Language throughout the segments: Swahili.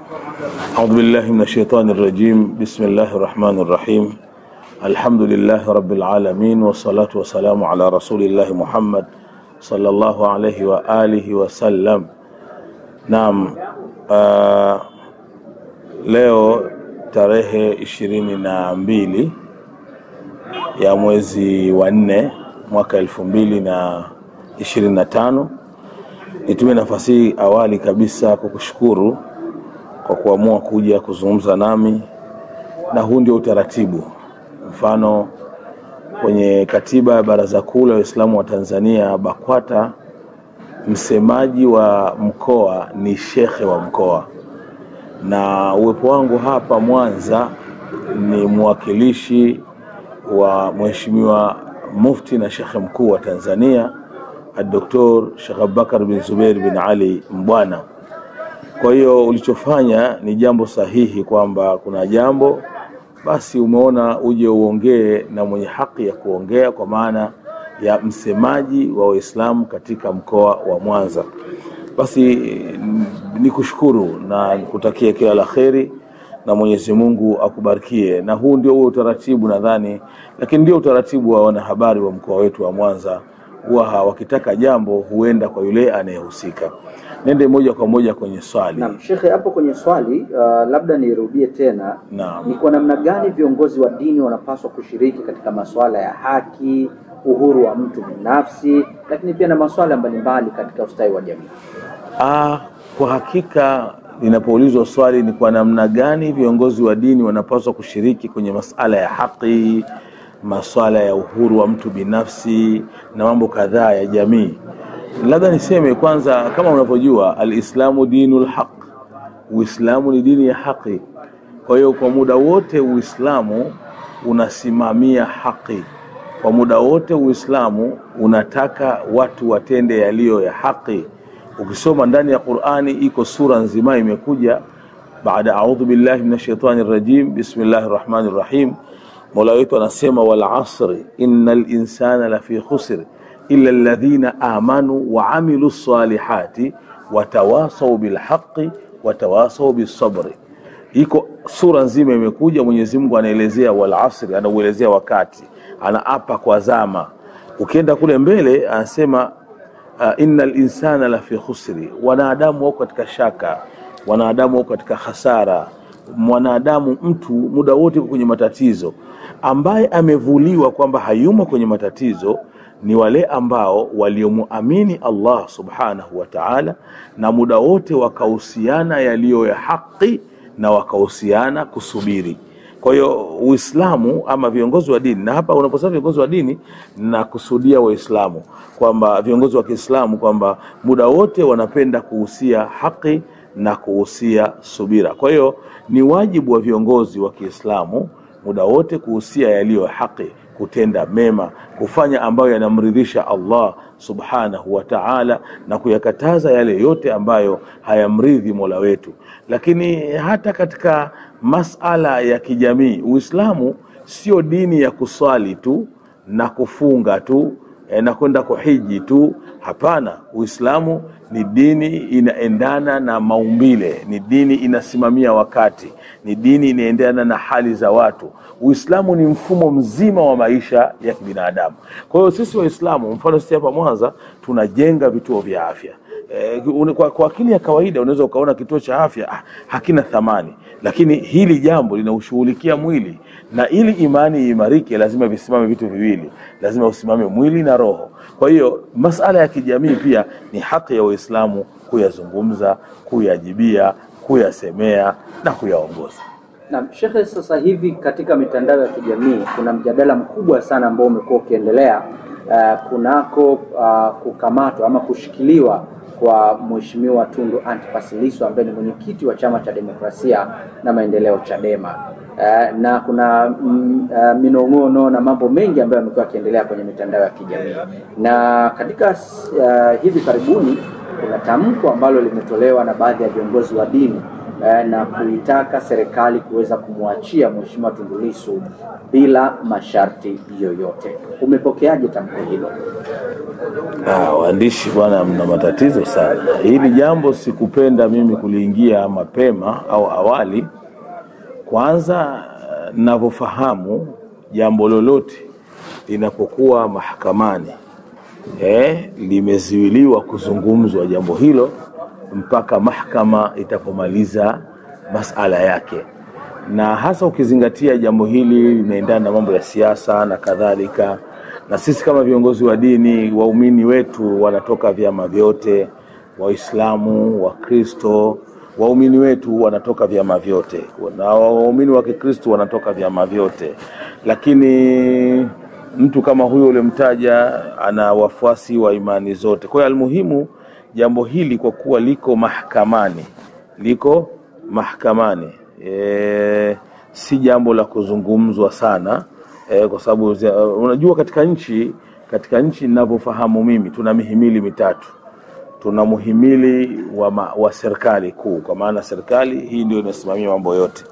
أعوذ بالله من الشيطان الرجيم. بسم الله الرحمن الرحيم. الحمد لله رب العالمين، والصلاة والسلام على رسول الله محمد صلى الله عليه وآله وسلم. نعم، leo tarehe 22 ya mwezi wa 4 mwaka 2025, nitumie nafasi awali kabisa kukushukuru kwa kuamua kuja kuzungumza nami, na huu ndio utaratibu. Mfano, kwenye katiba ya Baraza Kuu la Waislamu wa Tanzania BAKWATA, msemaji wa mkoa ni shekhe wa mkoa, na uwepo wangu hapa Mwanza ni mwakilishi wa Mheshimiwa Mufti na Shekhe Mkuu wa Tanzania Dr. Sheikh Abubakar bin Zubair bin Ali Mbwana. Kwa hiyo ulichofanya ni jambo sahihi, kwamba kuna jambo basi umeona uje uongee na mwenye haki ya kuongea, kwa maana ya msemaji wa Waislamu katika mkoa wa Mwanza. Basi nikushukuru na kutakia kila la kheri, na Mwenyezi Mungu akubarikie. Na huu ndio utaratibu nadhani, lakini ndio utaratibu wa wanahabari wa mkoa wetu wa Mwanza. Huwa wakitaka jambo huenda kwa yule anayehusika. Nende moja kwa moja kwenye swali. Naam, Shekhe, hapo kwenye swali labda nirudie tena. Naam. Ni kwa namna gani viongozi wa dini wanapaswa kushiriki katika masuala ya haki, uhuru wa mtu binafsi, lakini pia na masuala mbalimbali katika ustawi wa jamii? Kwa hakika ninapoulizwa swali ni kwa namna gani viongozi wa dini wanapaswa kushiriki kwenye masuala ya haki, masuala ya uhuru wa mtu binafsi na mambo kadhaa ya jamii, labda niseme kwanza, kama unavyojua, al-Islamu dinul haq, Uislamu ni dini ya haki. Kwa hiyo kwa muda wote Uislamu unasimamia haki, kwa muda wote Uislamu unataka watu watende yaliyo ya haki. Ukisoma ndani ya Qur'ani iko sura nzima imekuja baada a'udhu billahi minash shaitani rajim bismillahir rahmanir rahim. Mola wetu anasema wal asri innal insana lafi khusr illa alladhina amanu wa amilus salihati watawasaw bil haqqi watawasaw bis sabri. Iko sura nzima imekuja, Mwenyezi Mungu anaelezea wal asri, anauelezea wakati, anaapa kwa zama. Ukienda kule mbele anasema innal insana lafi khusri, wanadamu wako katika shaka, wanadamu wako katika hasara. Mwanadamu, mtu muda wote kwenye matatizo. Ambaye amevuliwa kwamba hayumo kwenye matatizo ni wale ambao waliomuamini Allah subhanahu wa ta'ala, na muda wote wakahusiana yaliyo ya haki na wakahusiana kusubiri. Kwa hiyo Uislamu ama viongozi wa dini, na hapa unaposema viongozi wa dini na kusudia Waislamu, kwamba viongozi wa Kiislamu kwamba muda wote wanapenda kuhusia haki na kuhusia subira. Kwa hiyo ni wajibu wa viongozi wa Kiislamu muda wote kuhusia yaliyo haki, kutenda mema, kufanya ambayo yanamridhisha Allah subhanahu wa ta'ala, na kuyakataza yale yote ambayo hayamridhi Mola wetu. Lakini hata katika masala ya kijamii, Uislamu sio dini ya kuswali tu na kufunga tu na kwenda kuhiji tu. Hapana, Uislamu ni dini inaendana na maumbile, ni dini inasimamia wakati, ni dini inaendana na hali za watu. Uislamu ni mfumo mzima wa maisha ya kibinadamu. Kwa hiyo sisi Waislamu, mfano sisi hapa Mwanza tunajenga vituo vya afya. Kwa akili ya kawaida unaweza ukaona kituo cha afya hakina thamani, lakini hili jambo linaushughulikia mwili, na ili imani iimarike lazima visimame vitu viwili, lazima usimame mwili na roho. Kwa hiyo masala ya kijamii pia ni haki ya Waislamu kuyazungumza, kuyajibia, kuyasemea na kuyaongoza. Na Shekhe, sasa hivi katika mitandao ya kijamii kuna mjadala mkubwa sana ambao umekuwa ukiendelea kunako kukamatwa ama kushikiliwa kwa Mheshimiwa Tundu Antipas Lissu ambaye ni mwenyekiti wa Chama cha Demokrasia na Maendeleo Chadema. Na kuna minong'ono na mambo mengi ambayo yamekuwa yakiendelea kwenye mitandao ya kijamii. Na katika hivi karibuni kuna tamko ambalo limetolewa na baadhi ya viongozi wa dini na kuitaka serikali kuweza kumwachia Mheshimiwa Tundu Lissu bila masharti yoyote. Umepokeaje tamko hilo? Waandishi bwana, mna matatizo sana. Hili jambo sikupenda mimi kuliingia mapema au awali. Kwanza ninavyofahamu jambo lolote linapokuwa mahakamani limeziwiliwa kuzungumzwa jambo hilo mpaka mahakama itapomaliza masala yake, na hasa ukizingatia jambo hili linaendana na mambo ya siasa na kadhalika. Na sisi kama viongozi wa dini, waumini wetu wanatoka vyama vyote, Waislamu, Wakristo, waumini wetu wanatoka vyama vyote, na waumini wa Kikristo wanatoka vyama vyote. Lakini mtu kama huyo ulimtaja ana wafuasi wa imani zote. Kwa hiyo almuhimu jambo hili kwa kuwa liko mahakamani, si jambo la kuzungumzwa sana, kwa sababu unajua katika nchi ninavyofahamu mimi tuna mihimili mitatu. Tuna muhimili wa serikali kuu, kwa maana serikali hii ndio inasimamia mambo yote.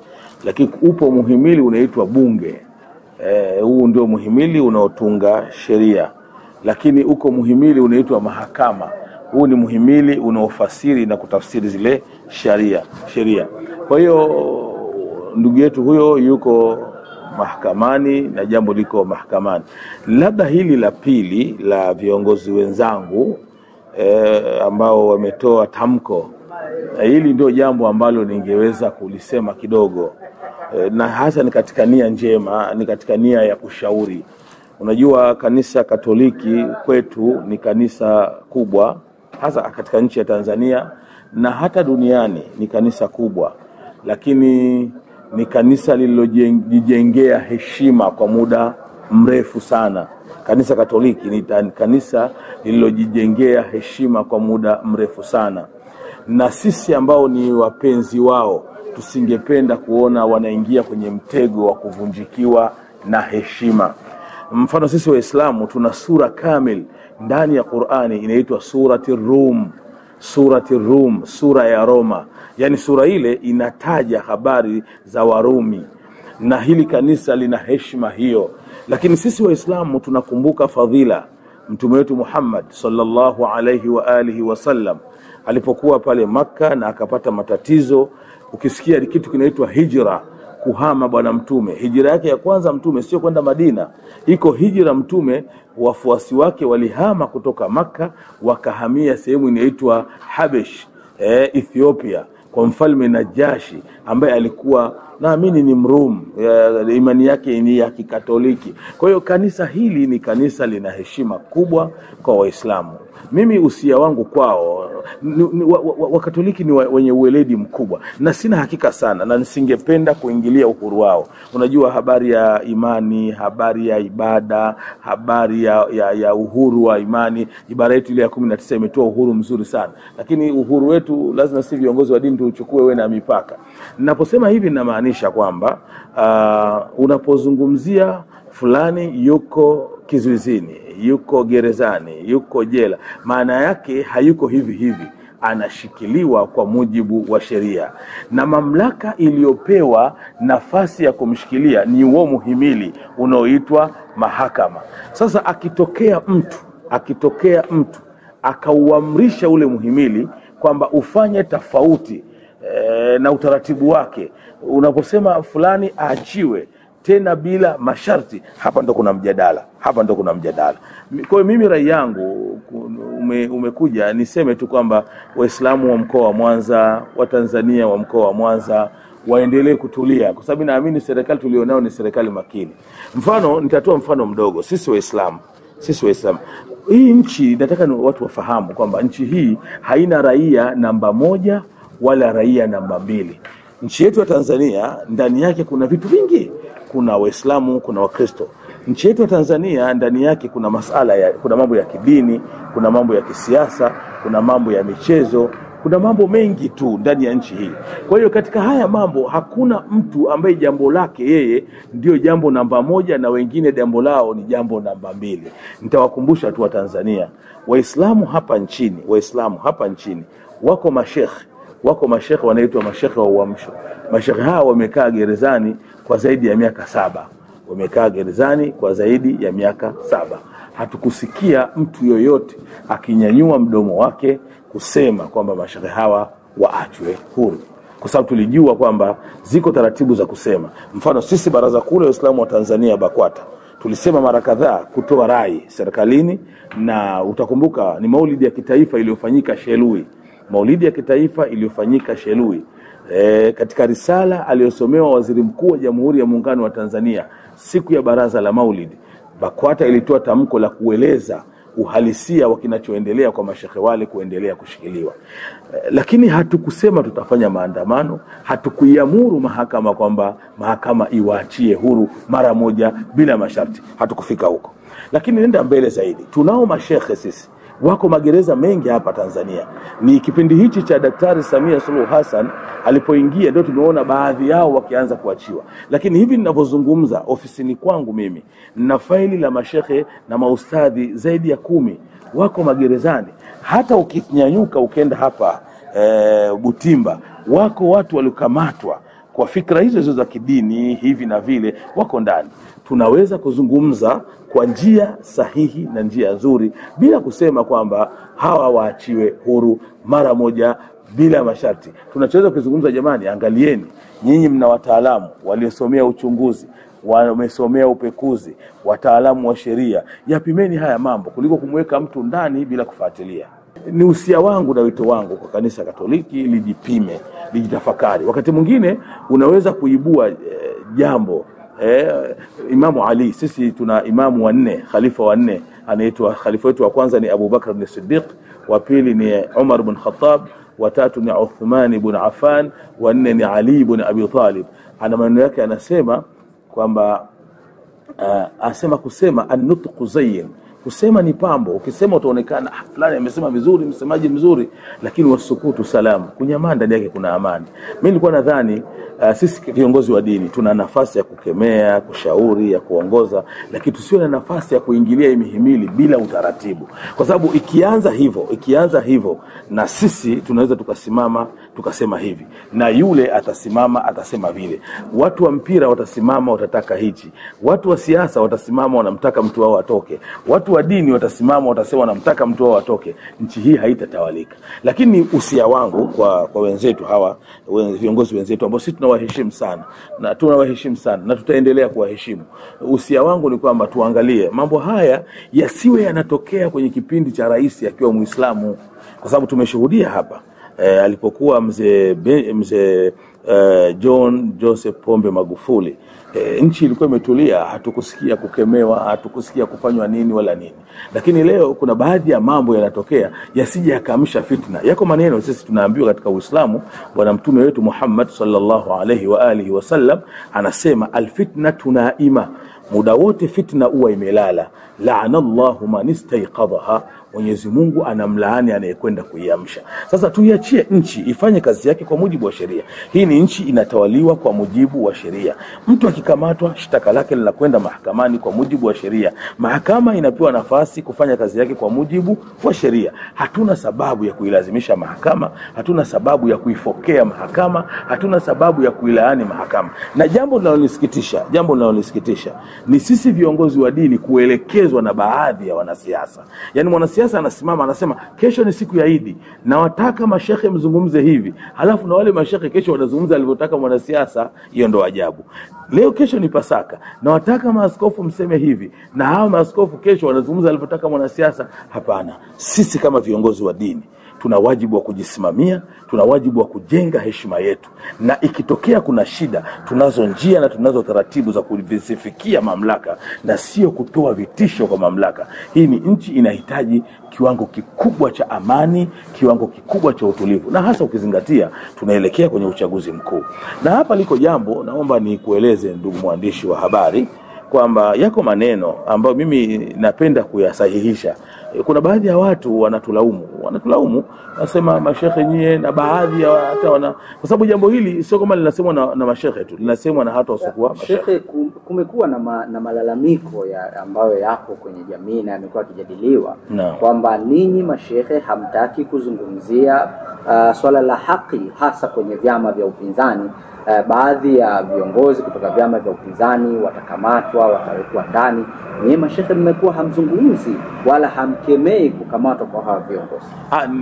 Lakini upo muhimili unaitwa bunge. Huu ndio muhimili unaotunga sheria. Lakini uko muhimili unaitwa mahakama. Huu ni muhimili unaofasiri na kutafsiri zile sheria. Kwa hiyo ndugu yetu huyo yuko mahakamani na jambo liko mahakamani. Labda hili la pili la viongozi wenzangu ambao wametoa tamko, hili ndio jambo ambalo ningeweza kulisema kidogo, na hasa ni katika nia njema, ni katika nia ya kushauri. Unajua kanisa Katoliki kwetu ni kanisa kubwa, hasa katika nchi ya Tanzania na hata duniani ni kanisa kubwa, lakini ni kanisa lililojengea heshima kwa muda mrefu sana. Kanisa Katoliki ni kanisa lililojengea heshima kwa muda mrefu sana, na sisi ambao ni wapenzi wao tusingependa kuona wanaingia kwenye mtego wa kuvunjikiwa na heshima. Mfano sisi Waislamu tuna sura kamil ndani ya Qur'ani inaitwa surati Rum, sura ya Roma. Yani sura ile inataja habari za Warumi, na hili kanisa lina heshima hiyo. Lakini sisi Waislamu tunakumbuka fadhila Mtume wetu Muhammad sallallahu alayhi wa alihi wasallam alipokuwa pale Makka na akapata matatizo. Ukisikia kitu kinaitwa hijra, kuhama bwana Mtume, hijra yake ya kwanza Mtume sio kwenda Madina, iko hijra Mtume wafuasi wake walihama kutoka Makka wakahamia sehemu inaitwa Habesh, Ethiopia, kwa mfalme Najashi ambaye alikuwa naamini ni Mrum, imani yake ni ya Kikatoliki. Kwa hiyo kanisa hili ni kanisa lina heshima kubwa kwa Waislamu. Mimi usia wangu kwao, Wakatoliki ni wenye uweledi mkubwa, na sina hakika sana na nisingependa kuingilia uhuru wao. Unajua habari ya imani, habari ya ibada, habari ya uhuru wa imani, ibara yetu ile ya 19 imetoa uhuru mzuri sana. Lakini uhuru wetu lazima si viongozi wa dini tuuchukue wewe na mipaka. Ninaposema hivi ninamaanisha kwamba unapozungumzia fulani yuko kizuizini, yuko gerezani, yuko jela, maana yake hayuko hivi, anashikiliwa kwa mujibu wa sheria, na mamlaka iliyopewa nafasi ya kumshikilia ni huo muhimili unaoitwa mahakama. Sasa akitokea mtu akauamrisha ule muhimili kwamba ufanye tofauti na utaratibu wake, unaposema fulani aachiwe tena bila masharti, hapa ndo kuna mjadala. Kwa hiyo mimi rai yangu umekuja niseme tu kwamba Waislamu wa mkoa wa Mwanza, wa Tanzania wa mkoa wa Mwanza waendelee kutulia, kwa sababu naamini serikali tulionao ni serikali makini. Nitatoa mfano mdogo. Sisi Waislamu hii nchi, nataka watu wafahamu kwamba nchi hii haina raia namba 1 wala raia namba 2. Nchi yetu ya Tanzania ndani yake kuna vitu vingi, kuna Waislamu, kuna Wakristo. Nchi yetu ya Tanzania ndani yake kuna kuna mambo ya kidini, kuna mambo ya kisiasa, kuna mambo ya michezo, kuna mambo mengi tu ndani ya nchi hii. Kwa hiyo katika haya mambo hakuna mtu ambaye jambo lake yeye ndio jambo namba 1 na wengine jambo lao ni jambo namba 2. Nitawakumbusha tu wa Tanzania, Waislamu hapa nchini wako mashekhi, wako mashekhe wanaitwa mashekhe wa uamsho. Mashekhe hawa wamekaa gerezani kwa zaidi ya miaka 7. Wamekaa gerezani kwa zaidi ya miaka 7. Hatukusikia mtu yoyote akinyanyua mdomo wake kusema kwamba mashekhe hawa waachwe huru, kwa sababu tulijua kwamba ziko taratibu za kusema. Mfano sisi Baraza Kuu la Waislamu wa Tanzania BAKWATA tulisema mara kadhaa kutoa rai serikalini, na utakumbuka ni maulidi ya kitaifa iliyofanyika Shelui. Maulidi ya kitaifa iliyofanyika Shelui. Katika risala aliyosomewa Waziri Mkuu wa Jamhuri ya Muungano wa Tanzania siku ya baraza la maulidi, BAKWATA ilitoa tamko la kueleza uhalisia wa kinachoendelea kwa mashekhe wale kuendelea kushikiliwa. Lakini hatukusema tutafanya maandamano, hatukuiamuru mahakama kwamba mahakama iwaachie huru mara moja bila masharti. Hatukufika huko. Lakini nenda mbele zaidi. Tunao mashekhe sisi wako magereza mengi hapa Tanzania. Ni kipindi hichi cha Daktari Samia Suluhu Hassan alipoingia ndio tumeona baadhi yao wakianza kuachiwa. Lakini hivi ninavyozungumza ofisini kwangu mimi nina faili la mashekhe na maustadhi zaidi ya 10 wako magerezani. Hata ukinyanyuka ukenda hapa Butimba, wako watu waliokamatwa kwa fikra hizo za kidini hivi na vile, wako ndani. Tunaweza kuzungumza kwa njia sahihi na njia nzuri bila kusema kwamba hawa waachiwe huru mara moja bila masharti. Tunachoweza kuzungumza, jamani, angalieni, nyinyi mna wataalamu waliosomea uchunguzi, wamesomea upekuzi, wataalamu wa sheria, yapimeni haya mambo kuliko kumweka mtu ndani bila kufuatilia. Ni usia wangu na wito wangu kwa kanisa Katoliki lijipime, lijitafakari. Wakati mwingine unaweza kuibua jambo. Imamu Ali, sisi tuna imamu wa 4, khalifa wa 4, anaitwa khalifa wetu wa kwanza ni Abu Bakr ibn Siddiq, wa pili ni Umar ibn Khattab, wa tatu ni Uthman ibn Affan, wa 4 ni Ali ibn Abi Talib. Ana maneno yake anasema kwamba asema kusema an-nutqu zayyin, kusema ni pambo. Ukisema utaonekana fulani amesema vizuri, msemaji mzuri, lakini wasukutu salamu, kunyamaza ndani yake kuna amani. Mimi nilikuwa nadhani sisi viongozi wa dini tuna nafasi ya kukemea, kushauri, ya kuongoza, lakini tusiwe na nafasi ya kuingilia imihimili bila utaratibu. Kwa sababu ikianza hivyo na sisi tunaweza tukasimama tukasema hivi, na yule atasimama atasema vile. Watu wa mpira watasimama watataka hichi, watu wa siasa watasimama wanamtaka mtu wao atoke, watu wa dini watasimama watasema wanamtaka mtu wao atoke. Nchi hii haitatawalika. Lakini usia wangu kwa wenzetu hawa, viongozi wenzetu ambao sisi tunawaheshimu sana na tutaendelea kuwaheshimu, usia wangu ni kwamba tuangalie mambo haya yasiwe yanatokea kwenye kipindi cha rais akiwa Muislamu, kwa sababu tumeshuhudia hapa alipokuwa mzee John Joseph Pombe Magufuli, nchi ilikuwa imetulia, hatukusikia kukemewa, hatukusikia kufanywa nini wala nini. Lakini leo kuna baadhi ya mambo yanatokea yasije yakamsha fitna. Yako maneno sisi tunaambiwa katika Uislamu, bwana mtume wetu Muhammad sallallahu alaihi wa alihi wasallam anasema alfitnatu naima, muda wote fitna huwa imelala. La'anallahu man istayqadhaha, Mwenyezi Mungu anamlaani anayekwenda kuiamsha. Sasa tuiachie nchi ifanye kazi yake kwa mujibu wa sheria. Hii ni nchi inatawaliwa kwa mujibu wa sheria. Mtu akikamatwa, shtaka lake linakwenda mahakamani kwa mujibu wa sheria. Mahakama inapewa nafasi kufanya kazi yake kwa mujibu wa sheria. Hatuna sababu ya kuilazimisha mahakama, hatuna sababu ya kuifokea mahakama, hatuna sababu ya kuilaani mahakama. Na jambo linalonisikitisha ni sisi viongozi wa dini kuelekezwa na baadhi ya wanasiasa. Yaani mwanasiasa anasimama anasema kesho ni siku ya Idi, na wataka mashekhe mzungumze hivi, halafu na wale mashekhe kesho wanazungumza alivyotaka mwanasiasa. Hiyo ndo ajabu. Leo kesho ni Pasaka, na wataka maaskofu mseme hivi, na hao maaskofu kesho wanazungumza alivyotaka mwanasiasa. Hapana, sisi kama viongozi wa dini tuna wajibu wa kujisimamia, tuna wajibu wa kujenga heshima yetu, na ikitokea kuna shida, tunazo njia na tunazo taratibu za kuvifikia mamlaka, na sio kutoa vitisho kwa mamlaka. Hii ni nchi inahitaji kiwango kikubwa cha amani, kiwango kikubwa cha utulivu, na hasa ukizingatia tunaelekea kwenye uchaguzi mkuu. Na hapa liko jambo naomba ni kueleze ndugu mwandishi wa habari. kwamba yako maneno ambayo mimi napenda kuyasahihisha. Kuna baadhi ya watu wanatulaumu nasema mashehe nyie, na baadhi ya hata kwa sababu jambo hili sio kama linasemwa na mashehe tu, linasemwa na hata wasiokuwa mashehe. Kumekuwa na malalamiko ambayo yapo kwenye jamii na yamekuwa yakijadiliwa kwamba ninyi mashehe hamtaki kuzungumzia swala la haki hasa kwenye vyama vya upinzani. Baadhi ya viongozi kutoka vyama vya upinzani watakamatwa, watawekwa ndani. Nyinyi mashehe mmekuwa hamzungumzi wala hamkemei kukamatwa kwa hawa viongozi.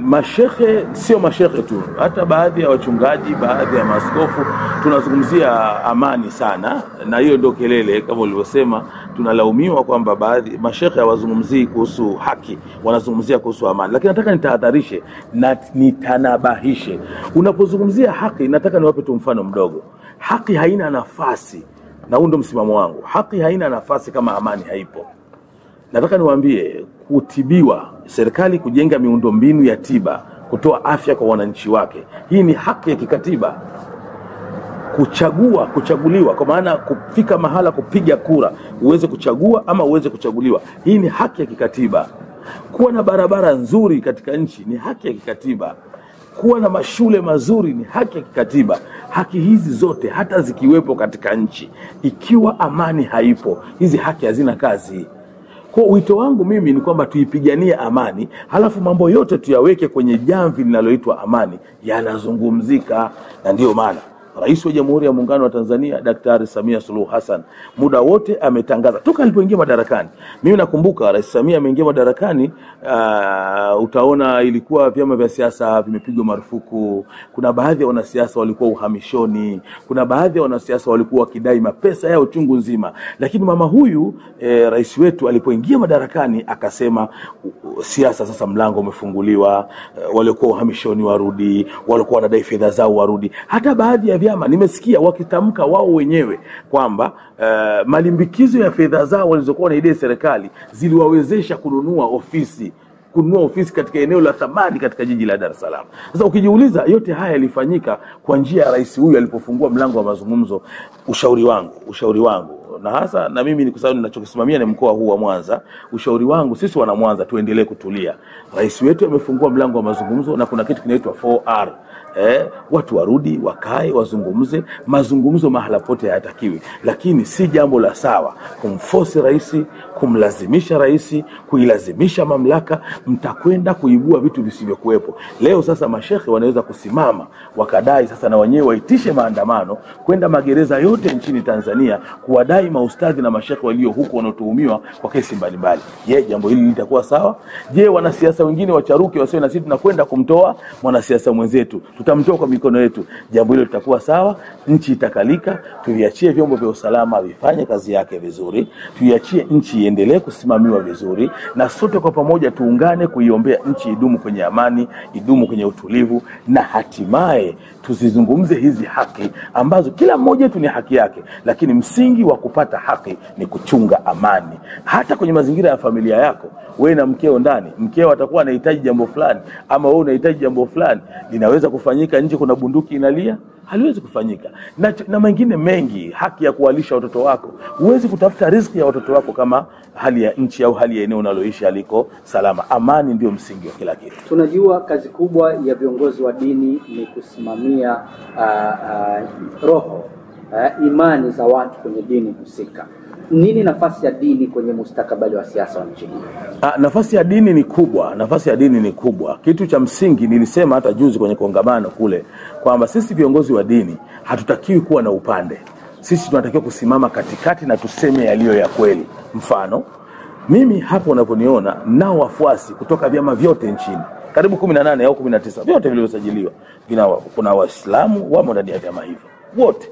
Mashehe sio mashehe tu, hata baadhi ya wachungaji, baadhi ya maaskofu tunazungumzia amani sana, na hiyo ndio kelele kama ulivyosema. Tunalaumiwa kwamba baadhi mashehe hawazungumzii kuhusu haki, wanazungumzia kuhusu amani. Lakini nataka nitahadharishe na nitanabahishe. Unapozungumzia haki, nataka niwape tu mfano mdogo. Haki haina nafasi, na huo ndio msimamo wangu. Haki haina nafasi kama amani haipo. Nataka niwaambie, kutibiwa, serikali kujenga miundombinu ya tiba, kutoa afya kwa wananchi wake, hii ni haki ya kikatiba. Kuchaguliwa, kwa maana kufika mahala kupiga kura, uweze kuchagua ama uweze kuchaguliwa, hii ni haki ya kikatiba. Kuwa na barabara nzuri katika nchi ni haki ya kikatiba. Kuwa na mashule mazuri ni haki ya kikatiba. Haki hizi zote hata zikiwepo katika nchi, ikiwa amani haipo, hizi haki hazina kazi. Kwa wito wangu mimi ni kwamba tuipiganie amani, halafu mambo yote tuyaweke kwenye jamvi linaloitwa amani, yanazungumzika. Na ndio maana Rais wa Jamhuri ya Muungano wa Tanzania Daktari Samia Suluhu Hassan muda wote ametangaza toka alipoingia madarakani. Mimi nakumbuka Rais Samia ameingia madarakani, utaona ilikuwa vyama vya siasa vimepigwa marufuku. Kuna baadhi ya wanasiasa walikuwa uhamishoni, kuna baadhi ya wanasiasa walikuwa wakidai mapesa yao chungu nzima. Lakini mama huyu rais wetu alipoingia madarakani akasema siasa sasa mlango umefunguliwa, walikuwa uhamishoni warudi, walikuwa wanadai fedha zao warudi. Hata baadhi ya vyama nimesikia wakitamka wao wenyewe kwamba malimbikizo ya fedha zao walizokuwa wanaidai serikali ziliwawezesha kununua ofisi katika eneo la thamani katika jiji la Dar es Salaam. Sasa ukijiuliza, yote haya yalifanyika kwa njia ya rais huyu alipofungua mlango wa mazungumzo. Ushauri wangu na hasa na mimi ni kwa sababu ninachokisimamia ni mkoa huu wa Mwanza, ushauri wangu sisi wana Mwanza tuendelee kutulia. Rais wetu amefungua mlango wa mazungumzo na kuna kitu kinaitwa 4R. Watu warudi, wakae, wazungumze. Mazungumzo mahala pote hayatakiwi, lakini si jambo la sawa kumforce rais, kumlazimisha rais, kuilazimisha mamlaka. Mtakwenda kuibua vitu visivyokuwepo. Leo sasa mashehe wanaweza kusimama wakadai sasa na wenyewe waitishe maandamano kwenda magereza yote nchini Tanzania kuwadai maustadhi na mashehe walio huko wanaotuhumiwa kwa kesi mbalimbali. Je, jambo hili litakuwa sawa? Je, wanasiasa wengine wacharuki wasiwe na sisi tunakwenda kumtoa mwanasiasa mwenzetu, tutamtoa kwa mikono yetu? Jambo hilo litakuwa sawa? Nchi itakalika? Tuiachie vyombo vya usalama vifanye kazi yake vizuri, tuiachie nchi iendelee kusimamiwa vizuri, na sote kwa pamoja tuungane kuiombea nchi idumu kwenye amani, idumu kwenye utulivu, na hatimaye tuzizungumze hizi haki ambazo kila mmoja tu ni haki yake. Lakini msingi wa kupata haki ni kuchunga amani. Hata kwenye mazingira ya familia yako, wewe na mkeo ndani, mkeo atakuwa anahitaji jambo fulani ama wewe unahitaji jambo fulani, linaweza kufanyika nje kuna bunduki inalia? Haliwezi kufanyika. Na mengine mengi, haki ya kuwalisha watoto wako. Huwezi kutafuta riziki ya watoto wako kama hali ya nchi au hali ya eneo unaloishi haliko salama. Amani ndio msingi wa kila kitu. Tunajua kazi kubwa ya viongozi wa dini ni kusimamia roho, imani za watu kwenye dini husika. Nini nafasi ya dini kwenye mustakabali wa siasa wa nchi hii? Nafasi ya dini ni kubwa. Kitu cha msingi nilisema hata juzi kwenye kongamano kule kwamba sisi viongozi wa dini hatutakiwi kuwa na upande. Sisi tunatakiwa kusimama katikati na tuseme yaliyo ya kweli. Mfano, mimi hapo unavyoniona nao wafuasi kutoka vyama vyote nchini, karibu 18 au 19 vyote vilivyosajiliwa. Kuna Waislamu wamo ndani ya vyama hivyo wote.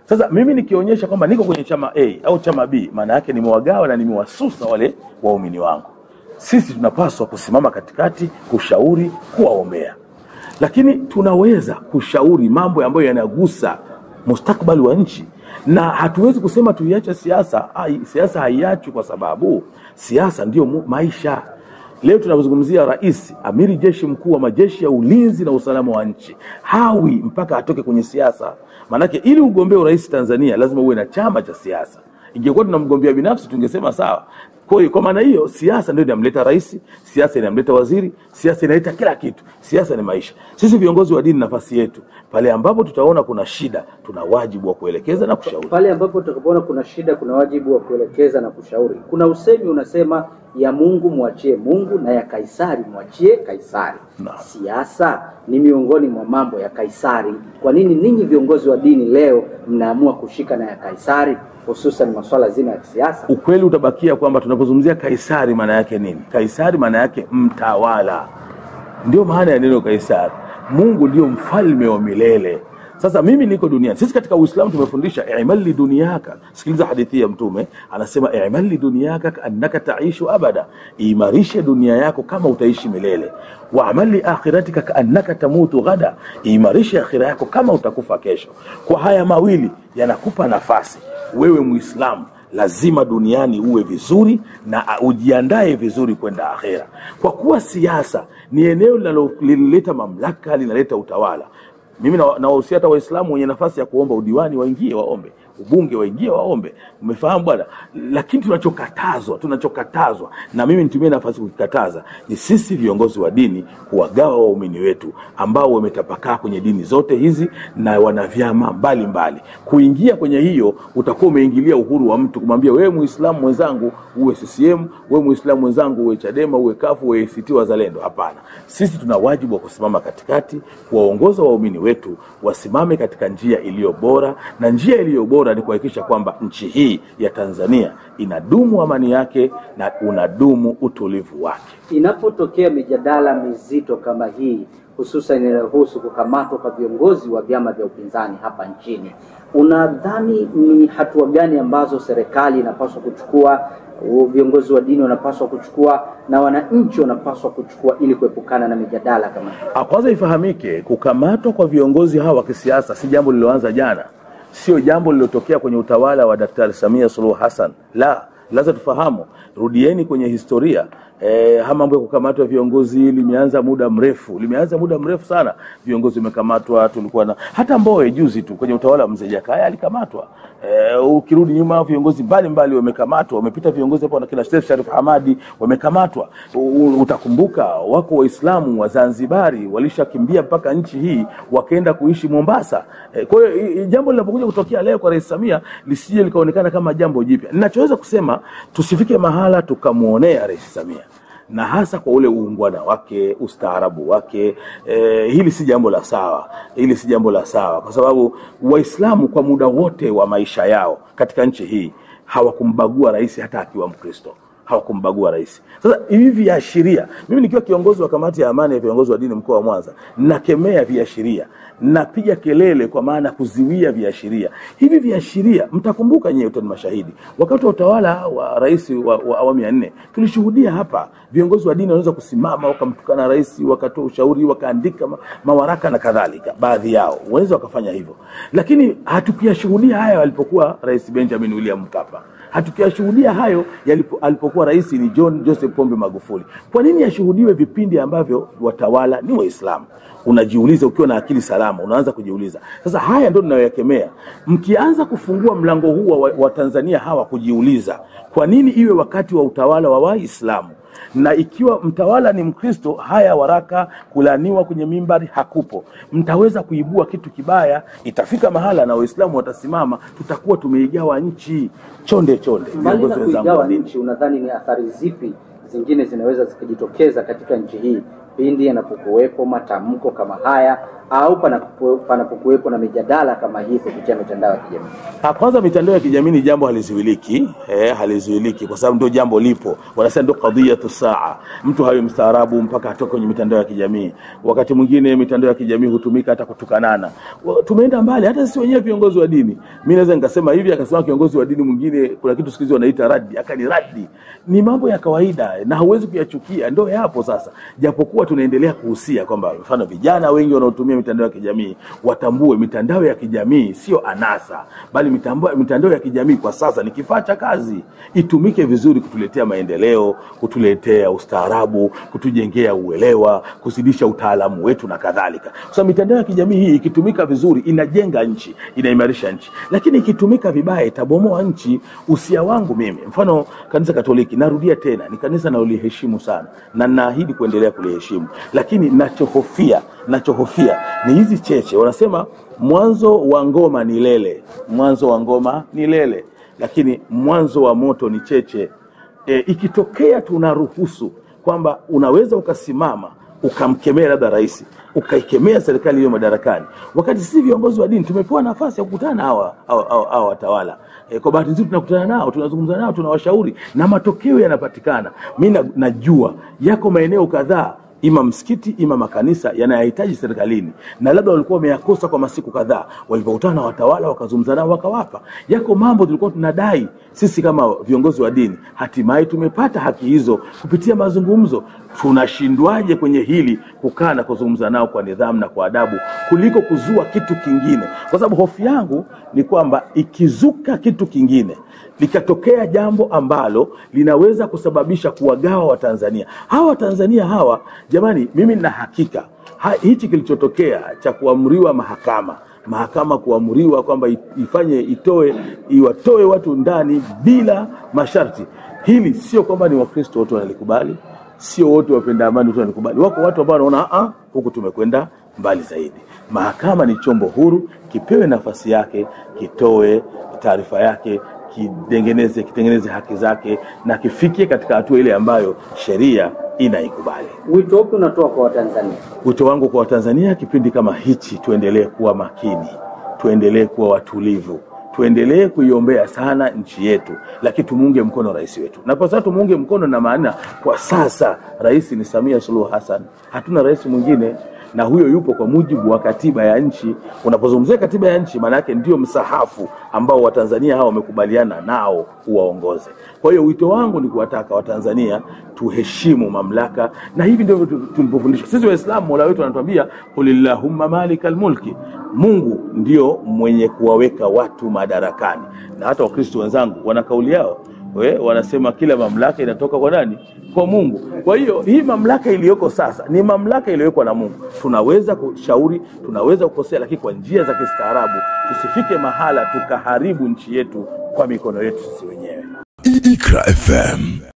Sasa mimi nikionyesha kwamba niko kwenye chama A au chama B, maana yake nimewagawa na nimewasusa wale waumini wangu. Sisi tunapaswa kusimama katikati, kushauri, kuwaombea. Lakini tunaweza kushauri mambo ambayo yanagusa mustakabali wa nchi, na hatuwezi kusema tuiache siasa. Siasa haiachwi, kwa sababu siasa ndio maisha. Leo tunazungumzia rais, amiri jeshi mkuu wa majeshi ya ulinzi na usalama wa nchi, hawi mpaka atoke kwenye siasa. Manake ili ugombee urais Tanzania lazima uwe na chama cha siasa. Ingekuwa tuna mgombea binafsi tungesema sawa. Kwa maana hiyo siasa ndio inamleta rais, siasa inamleta waziri, siasa inaleta kila kitu. Siasa ni maisha. Sisi viongozi wa dini, nafasi yetu pale ambapo tutaona kuna shida, tuna wajibu wa kuelekeza na kushauri. Pale ambapo tutakapoona kuna shida, kuna wajibu wa kuelekeza na kushauri. Kuna usemi unasema, ya Mungu mwachie Mungu na ya Kaisari mwachie Kaisari. Siasa ni miongoni mwa mambo ya Kaisari. Kwa nini ninyi viongozi wa dini leo mnaamua kushika na ya Kaisari, hususan masuala zima ya siasa? Ukweli utabakia kwamba tunapozungumzia Kaisari maana yake nini? Kaisari maana yake mtawala. Ndio maana ya neno Kaisari. Mungu ndio mfalme wa milele. Sasa mimi niko duniani. Sisi katika Uislamu tumefundisha i'mal dunyaka. Sikiliza hadithi ya Mtume, anasema i'mal dunyaka annaka taishu abada. Imarisha dunia yako kama utaishi milele. Wa amali akhiratika kaannaka tamutu ghada. Imarisha akhira yako kama utakufa kesho. Kwa haya mawili yanakupa nafasi wewe Muislamu lazima duniani uwe vizuri na ujiandae vizuri kwenda akhera. Kwa kuwa siasa ni eneo linaloleta mamlaka, linaleta utawala. Mimi nawahusia hata Waislamu wenye nafasi ya kuomba udiwani waingie waombe, ubunge waingie waombe. Umefahamu bwana? Lakini tunachokatazwa na mimi nitumie nafasi kukataza ni sisi viongozi wa dini kuwagawa waumini wetu ambao wametapakaa kwenye dini zote hizi na wana vyama mbalimbali. Kuingia kwenye hiyo utakuwa umeingilia uhuru wa mtu, kumwambia wewe Muislamu mwenzangu uwe CCM, wewe Muislamu mwenzangu uwe Chadema, uwe CUF, uwe ACT Wazalendo. Hapana. Sisi tuna wajibu wa kusimama katikati, kuwaongoza waumini wetu wasimame katika njia iliyo bora, na njia iliyo bora ni kuhakikisha kwamba nchi hii ya Tanzania inadumu amani yake na unadumu utulivu wake. Inapotokea mijadala mizito kama hii, hususan inayohusu kukamatwa kwa viongozi wa vyama vya upinzani hapa nchini, unadhani ni hatua gani ambazo serikali inapaswa kuchukua, viongozi wa dini wanapaswa kuchukua na wananchi wanapaswa kuchukua ili kuepukana na mijadala kama hii? Kwanza ifahamike, kukamatwa kwa viongozi hawa wa kisiasa si jambo lililoanza jana. Sio jambo lililotokea kwenye utawala wa Daktari Samia Suluhu Hassan. Lazima tufahamu, rudieni kwenye historia. Mambo ya kukamatwa viongozi limeanza muda mrefu sana. Viongozi wamekamatwa, tulikuwa na hata Mbowe juzi tu kwenye utawala wa Mzee Jakaya alikamatwa. Ukirudi nyuma viongozi mbalimbali wamekamatwa, wamepita viongozi hapo na kina Sheikh Sharif Hamadi wamekamatwa. Utakumbuka wako Waislamu wa Zanzibari walishakimbia mpaka nchi hii wakaenda kuishi Mombasa. Kwa hiyo jambo linapokuja kutokea leo kwa Rais Samia lisije likaonekana kama jambo jipya. Ninachoweza kusema tusifike mahala tukamuonea Rais Samia, na hasa kwa ule uungwana wake, ustaarabu wake. Hili si jambo la sawa, kwa sababu Waislamu kwa muda wote wa maisha yao katika nchi hii hawakumbagua rais, hata akiwa Mkristo hawakumbagua rais. Sasa hivi viashiria, mimi nikiwa kiongozi wa kamati ya amani ya viongozi wa dini mkoa wa Mwanza, nakemea viashiria, napiga kelele kwa maana kuziwia viashiria. Hivi viashiria, mtakumbuka nyewe ni mashahidi, wakati wa utawala wa rais wa awamu ya 4 tulishuhudia hapa viongozi wa dini wanaweza kusimama wakamtukana rais, wakatoa ushauri, wakaandika mawaraka na kadhalika. Baadhi yao wanaweza wakafanya hivyo, lakini hatukuyashuhudia haya alipokuwa Rais Benjamin William Mkapa. Hatukuyashuhudia hayo alipokuwa rais ni John Joseph Pombe Magufuli. Kwa nini yashuhudiwe vipindi ambavyo watawala ni Waislamu? Unajiuliza, ukiwa na akili salama unaanza kujiuliza. Sasa haya ndio tunayoyakemea. Mkianza kufungua mlango huu wa Tanzania hawa kujiuliza, kwa nini iwe wakati wa utawala wa Waislamu? Na ikiwa mtawala ni Mkristo, haya waraka kulaniwa kwenye mimbari hakupo. Mtaweza kuibua kitu kibaya, itafika mahala na Waislamu watasimama, tutakuwa tumeigawa nchi chonde. Mbali na kuigawa nchi, unadhani ni athari zipi zingine zinaweza zikajitokeza katika nchi hii pindi yanapokuwepo matamko kama haya au panapokuwepo na mijadala kama hii kupitia mitandao ya kijamii? Kwanza, mitandao ya kijamii ni jambo halizuiliki kwa sababu ndio jambo lipo. Wanasema ndio qadhiyatu saa. Mtu hayo mstaarabu mpaka atoke kwenye mitandao ya kijamii. Wakati mwingine mitandao ya kijamii hutumika hata kutukanana. Tumeenda mbali, hata sisi wenyewe viongozi wa dini. Mimi naweza nikasema hivi, akasema kiongozi wa dini mwingine kuna kitu siku hizo wanaita radi, akaniradi. Ni mambo ya kawaida na hauwezi kuyachukia, ndio yapo sasa. Japokuwa tunaendelea kuhusia kwamba mfano vijana wengi wanaotumia mitandao ya kijamii watambue mitandao ya kijamii sio anasa, bali mitandao ya kijamii kwa sasa ni kifaa cha kazi. Itumike vizuri kutuletea maendeleo, kutuletea ustaarabu, kutujengea uelewa, kuzidisha utaalamu wetu na kadhalika. Kwa mitandao ya kijamii hii ikitumika vizuri inajenga nchi, inaimarisha nchi. Lakini ikitumika vibaya itabomoa nchi. Usia wangu mimi, mfano kanisa Katoliki, narudia tena, ni kanisa na uliheshimu sana na naahidi kuendelea kuliheshimu. Lakini nachohofia ni hizi cheche. Wanasema mwanzo wa ngoma ni lele, mwanzo wa ngoma ni lele, lakini mwanzo wa moto ni cheche. Ikitokea tunaruhusu kwamba unaweza ukasimama ukamkemea labda rais, ukaikemea serikali hiyo madarakani, wakati sisi viongozi wa dini tumepewa nafasi ya kukutana na hawa watawala. Kwa bahati nzuri tunakutana nao, tunazungumza nao, tunawashauri na matokeo yanapatikana. Mimi najua yako maeneo kadhaa, ima msikiti ima makanisa yanayahitaji serikalini, na labda walikuwa wameyakosa kwa masiku kadhaa, walipokutana na watawala wakazungumza nao wakawapa. Yako mambo tulikuwa tunadai sisi kama viongozi wa dini, hatimaye tumepata haki hizo kupitia mazungumzo. Tunashindwaje kwenye hili kukaa na kuzungumza nao kwa nidhamu na kwa adabu kuliko kuzua kitu kingine? Kwa sababu hofu yangu ni kwamba ikizuka kitu kingine, likatokea jambo ambalo linaweza kusababisha kuwagawa Watanzania. Hawa Watanzania hawa, jamani, mimi nina hakika hichi kilichotokea cha kuamriwa mahakama kuamriwa kwamba iwatoe watu ndani bila masharti, hili sio kwamba ni Wakristo wote wanalikubali, sio wote wapenda amani wote wanalikubali. Wako watu ambao wanaona huku tumekwenda mbali zaidi. Mahakama ni chombo huru, kipewe nafasi yake, kitoe taarifa yake, kitengeneze haki zake na kifikie katika hatua ile ambayo sheria inaikubali. Wito upi unatoa kwa Watanzania? Wito wangu kwa Watanzania kipindi kama hichi, tuendelee kuwa makini, tuendelee kuwa watulivu, tuendelee kuiombea sana nchi yetu, lakini tumuunge mkono rais wetu. Na kwa sababu tumuunge mkono, na maana kwa sasa rais ni Samia Suluhu Hassan, hatuna rais mwingine, na huyo yupo kwa mujibu wa katiba ya nchi. Unapozungumzia katiba ya nchi, maana yake ndio msahafu ambao Watanzania hao wamekubaliana nao uwaongoze. Kwa hiyo wito wangu ni kuwataka Watanzania tuheshimu mamlaka, na hivi ndio tulipofundishwa sisi Waislamu. Mola wetu anatuambia qulillahumma malikal mulki, Mungu ndio mwenye kuwaweka watu madarakani. Na hata Wakristo wenzangu wana kauli yao, wanasema kila mamlaka inatoka kwa nani? Kwa Mungu. Kwa hiyo hii mamlaka iliyoko sasa ni mamlaka iliyowekwa na Mungu. Tunaweza kushauri, tunaweza kukosea, lakini kwa njia za kistaarabu. Tusifike mahala tukaharibu nchi yetu kwa mikono yetu sisi wenyewe. Iqra FM.